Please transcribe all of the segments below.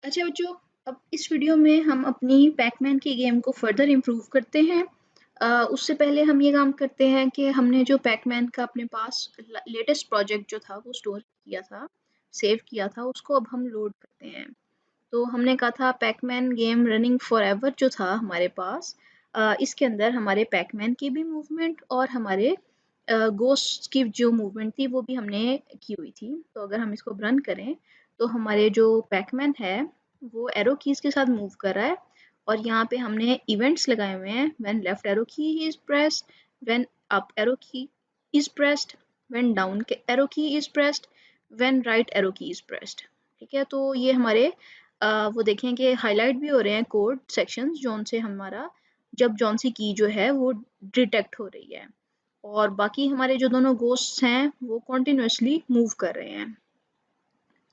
अच्छा बच्चों, अब इस वीडियो में हम अपनी पैकमैन की गेम को फर्दर इम्प्रूव करते हैं। उससे पहले हम ये काम करते हैं कि हमने जो पैकमैन का अपने पास लेटेस्ट प्रोजेक्ट जो था वो स्टोर किया था, सेव किया था, उसको अब हम लोड करते हैं। तो हमने कहा था पैकमैन गेम रनिंग फॉरएवर जो था हमारे पास, इसके अंदर हमारे पैकमैन की भी मूवमेंट और हमारे गोस्ट की जो मूवमेंट थी वो भी हमने की हुई थी। तो अगर हम इसको रन करें तो हमारे जो पैकमैन है वो एरो कीज के साथ मूव कर रहा है और यहाँ पे हमने इवेंट्स लगाए हुए हैं। When left arrow key is pressed, when up arrow key is pressed, when down arrow key is pressed, when right arrow key is pressed. ठीक है, तो ये हमारे वो देखें कि हाईलाइट भी हो रहे हैं कोड सेक्शंस जौन से हमारा जब जौन सी की जो है वो डिटेक्ट हो रही है, और बाकी हमारे जो दोनों गोस्ट्स हैं वो कॉन्टिन्यूसली मूव कर रहे हैं।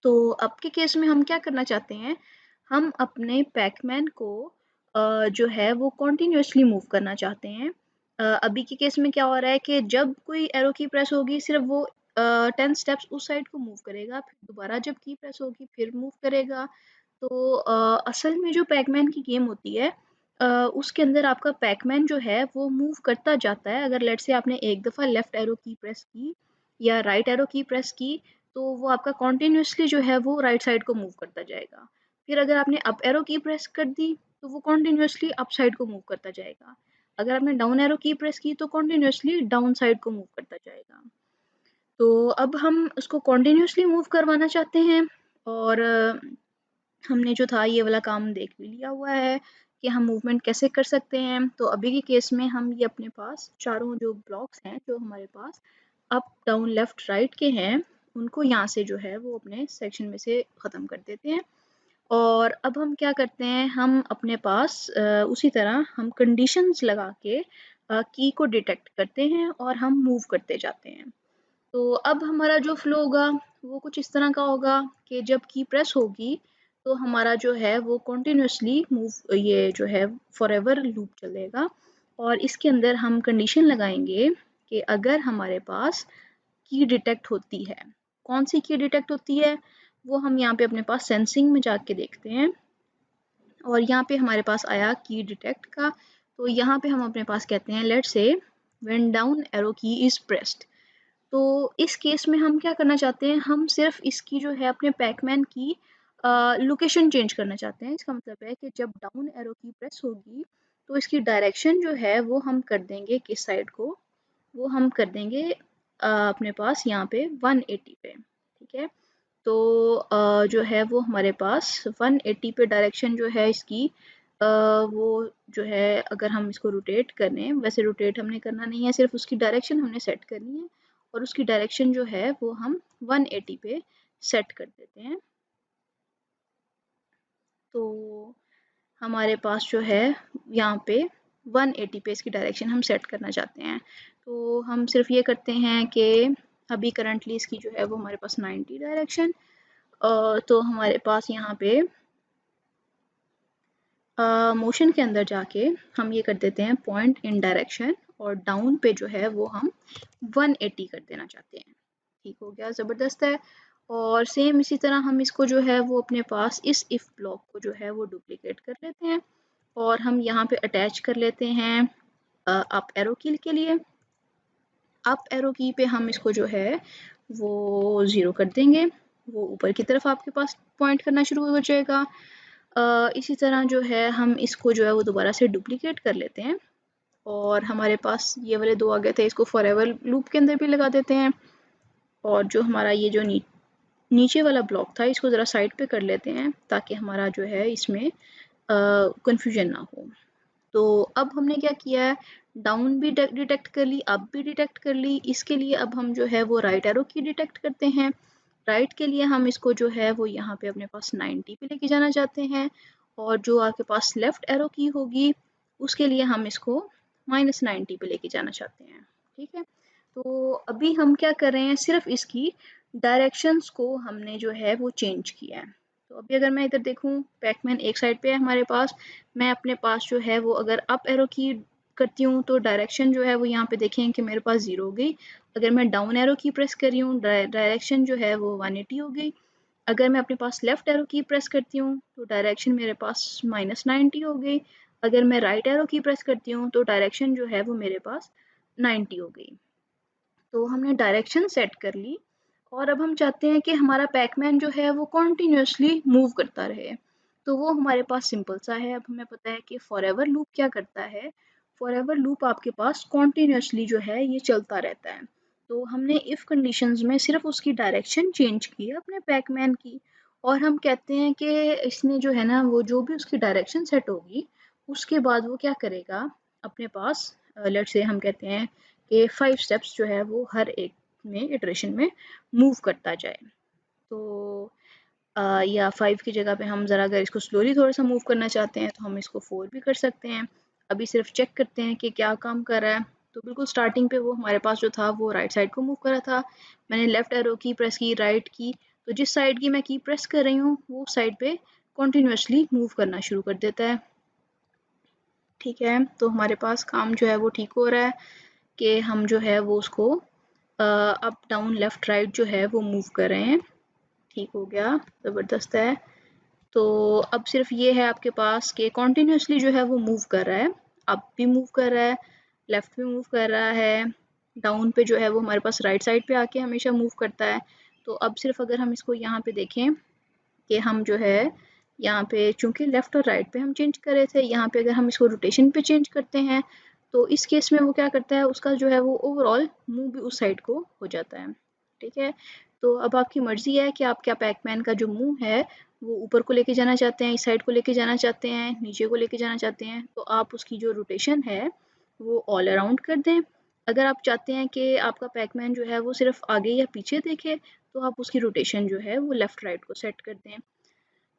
तो अब के केस में हम क्या करना चाहते हैं, हम अपने पैकमैन को जो है वो कॉन्टिन्यूसली मूव करना चाहते हैं। अभी के केस में क्या हो रहा है कि जब कोई एरो की प्रेस होगी सिर्फ वो 10 स्टेप्स उस साइड को मूव करेगा, फिर दोबारा जब की प्रेस होगी फिर मूव करेगा। तो असल में जो पैकमैन की गेम होती है, उसके अंदर आपका पैकमैन जो है वो मूव करता जाता है। अगर लेट्स से आपने एक दफ़ा लेफ्ट एरो की प्रेस की या राइट एरो की प्रेस की तो वो आपका कॉन्टिन्यूसली जो है वो राइट साइड को मूव करता जाएगा। फिर अगर आपने अप एरो की प्रेस कर दी तो वो कॉन्टिन्यूसली अप साइड को मूव करता जाएगा। अगर आपने डाउन एरो की प्रेस की तो कॉन्टिन्यूसली डाउन साइड को मूव करता जाएगा। तो अब हम उसको कॉन्टिन्यूसली मूव करवाना चाहते हैं, और हमने जो था ये वाला काम देख भी लिया हुआ है कि हम मूवमेंट कैसे कर सकते हैं। तो अभी के केस में हम ये अपने पास चारों जो ब्लॉक्स हैं जो हमारे पास अप डाउन लेफ्ट राइट के हैं, उनको यहाँ से जो है वो अपने सेक्शन में से ख़त्म कर देते हैं। और अब हम क्या करते हैं, हम अपने पास उसी तरह हम कंडीशंस लगा के की को डिटेक्ट करते हैं और हम मूव करते जाते हैं। तो अब हमारा जो फ्लो होगा वो कुछ इस तरह का होगा कि जब की प्रेस होगी तो हमारा जो है वो कॉन्टिन्यूसली मूव ये जो है फॉरएवर लूप चलेगा। और इसके अंदर हम कंडीशन लगाएंगे कि अगर हमारे पास की डिटेक्ट होती है, कौन सी की डिटेक्ट होती है वो हम यहाँ पे अपने पास सेंसिंग में जाके देखते हैं। और यहाँ पे हमारे पास आया की डिटेक्ट का, तो यहाँ पे हम अपने पास कहते हैं let's say when down arrow key is pressed. तो इस केस में हम क्या करना चाहते हैं, हम सिर्फ इसकी जो है अपने पैकमैन की लोकेशन चेंज करना चाहते हैं। इसका मतलब है कि जब डाउन एरो की प्रेस होगी तो इसकी डायरेक्शन जो है वो हम कर देंगे किस साइड को, वो हम कर देंगे अपने पास यहाँ पे 180 पे। ठीक है, तो जो है वो हमारे पास 180 पे डायरेक्शन जो है इसकी, वो जो है अगर हम इसको रोटेट करें, वैसे रोटेट हमने करना नहीं है, सिर्फ उसकी डायरेक्शन हमने सेट करनी है और उसकी डायरेक्शन जो है वो हम 180 पे सेट कर देते हैं। तो हमारे पास जो है यहाँ पे 180 पे इसकी डायरेक्शन हम सेट करना चाहते हैं। तो हम सिर्फ ये करते हैं कि अभी करंटली इसकी जो है वो हमारे पास 90 डायरेक्शन, तो हमारे पास यहाँ पे मोशन के अंदर जाके हम ये कर देते हैं पॉइंट इन डायरेक्शन, और डाउन पे जो है वो हम 180 कर देना चाहते हैं। ठीक हो गया, ज़बरदस्त है। और सेम इसी तरह हम इसको जो है वो अपने पास इस इफ ब्लॉक को जो है वो डुप्लीकेट कर लेते हैं और हम यहाँ पे अटैच कर लेते हैं अप एरो की के लिए। अप एरो की पे हम इसको जो है वो 0 कर देंगे, वो ऊपर की तरफ आपके पास पॉइंट करना शुरू हो जाएगा। इसी तरह जो है हम इसको जो है वो दोबारा से डुप्लीकेट कर लेते हैं और हमारे पास ये वाले दो आ गए थे, इसको फॉरएवर लूप के अंदर भी लगा देते हैं। और जो हमारा ये जो नीचे वाला ब्लॉक था इसको ज़रा साइड पे कर लेते हैं ताकि हमारा जो है इसमें कन्फ्यूजन ना हो। तो अब हमने क्या किया है, डाउन भी डिटेक्ट कर ली, अप भी डिटेक्ट कर ली। इसके लिए अब हम जो है वो राइट एरो की डिटेक्ट करते हैं। राइट के लिए हम इसको जो है वो यहाँ पे अपने पास 90 पे लेके जाना चाहते हैं, और जो आपके पास लेफ्ट एरो की होगी उसके लिए हम इसको -90 पे लेके जाना चाहते हैं। ठीक है, तो अभी हम क्या कर रहे हैं, सिर्फ इसकी डायरेक्शंस को हमने जो है वो चेंज किया है। तो अभी अगर मैं इधर देखूँ, पैकमैन एक साइड पे है हमारे पास, मैं अपने पास जो है वो अगर अप एरो की करती हूँ तो डायरेक्शन जो है वो यहाँ पे देखें कि मेरे पास 0 हो गई। अगर मैं डाउन एरो की प्रेस कर रही हूँ डायरेक्शन जो है वो 180 हो गई। अगर मैं अपने पास लेफ्ट एरो की प्रेस करती हूँ तो डायरेक्शन मेरे पास -90 हो गई। अगर मैं राइट एरो की प्रेस करती हूँ तो डायरेक्शन जो है वो मेरे पास 90 हो गई। तो हमने डायरेक्शन सेट कर ली और अब हम चाहते हैं कि हमारा पैकमैन जो है वो कॉन्टिन्यूसली मूव करता रहे। तो वो हमारे पास सिंपल सा है। अब हमें पता है कि फॉरएवर लूप क्या करता है। फॉरएवर लूप आपके पास कॉन्टिन्यूसली जो है ये चलता रहता है। तो हमने इफ़ कंडीशंस में सिर्फ उसकी डायरेक्शन चेंज की है अपने पैकमैन की, और हम कहते हैं कि इसने जो है ना वो जो भी उसकी डायरेक्शन सेट होगी उसके बाद वो क्या करेगा अपने पास, लेट्स से हम कहते हैं कि 5 स्टेप्स जो है वो हर एक में इटरेशन में मूव करता जाए। तो या 5 की जगह पे हम ज़रा अगर इसको स्लोली थोड़ा सा मूव करना चाहते हैं तो हम इसको 4 भी कर सकते हैं। अभी सिर्फ चेक करते हैं कि क्या काम कर रहा है। तो बिल्कुल स्टार्टिंग पे वो हमारे पास जो था वो राइट साइड को मूव कर रहा था। मैंने लेफ्ट एरो की प्रेस की, राइट की, तो जिस साइड की मैं की प्रेस कर रही हूँ वो साइड पे कॉन्टिन्यूसली मूव करना शुरू कर देता है। ठीक है, तो हमारे पास काम जो है वो ठीक हो रहा है कि हम जो है वो उसको अप डाउन लेफ्ट राइट जो है वो मूव कर रहे हैं। ठीक हो गया, ज़बरदस्त है। तो अब सिर्फ ये है आपके पास कि कॉन्टिन्यूसली जो है वो मूव कर रहा है, अप भी मूव कर रहा है, लेफ्ट भी मूव कर रहा है, डाउन पे जो है वो हमारे पास राइट साइड पे आके हमेशा मूव करता है। तो अब सिर्फ अगर हम इसको यहाँ पे देखें कि हम जो है यहाँ पे चूंकि लेफ्ट और राइट पे हम चेंज कर रहे थे, यहाँ पे अगर हम इसको रोटेशन पे चेंज करते हैं तो इस केस में वो क्या करता है, उसका जो है वो ओवरऑल मूव भी उस साइड को हो जाता है। ठीक है, तो अब आपकी मर्जी है कि आप क्या पैकमैन का जो मूव है वो ऊपर को लेके जाना चाहते हैं, इस साइड को लेके जाना चाहते हैं, नीचे को लेके जाना चाहते हैं। तो आप उसकी जो रोटेशन है वो ऑल अराउंड कर दें। अगर आप चाहते हैं कि आपका पैकमैन जो है वो सिर्फ आगे या पीछे देखे तो आप उसकी रोटेशन जो है वो लेफ्ट राइट को सेट कर दें।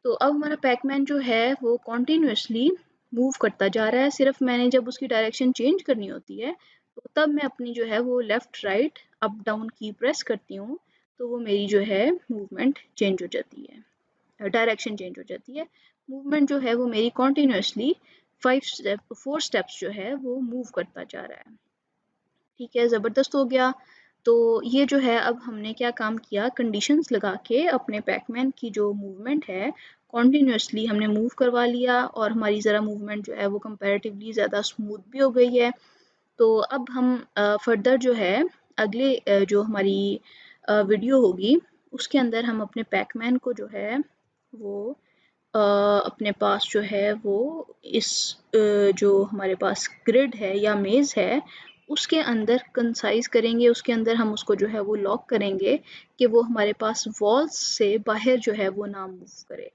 तो अब हमारा पैकमैन जो है वो कॉन्टिन्यूसली मूव करता जा रहा है। सिर्फ मैंने जब उसकी डायरेक्शन चेंज करनी होती है तो तब मैं अपनी जो है वो लेफ्ट राइट अप डाउन की प्रेस करती हूँ, तो वो मेरी जो है मूवमेंट चेंज हो जाती है, डायरेक्शन चेंज हो जाती है। मूवमेंट जो है वो मेरी कॉन्टिन्यूसली 4 स्टेप्स जो है वो मूव करता जा रहा है। ठीक है, ज़बरदस्त हो गया। तो ये जो है अब हमने क्या काम किया, कंडीशंस लगा के अपने पैकमैन की जो मूवमेंट है कॉन्टिन्यूसली हमने मूव करवा लिया और हमारी ज़रा मूवमेंट जो है वो कंपैरेटिवली ज़्यादा स्मूथ भी हो गई है। तो अब हम फर्दर जो है अगले जो हमारी वीडियो होगी उसके अंदर हम अपने पैकमैन को जो है वो अपने पास जो है वो इस जो हमारे पास ग्रिड है या मेज़ है उसके अंदर कंसाइज करेंगे, उसके अंदर हम उसको जो है वो लॉक करेंगे कि वो हमारे पास वॉल्स से बाहर जो है वो ना मूव करे।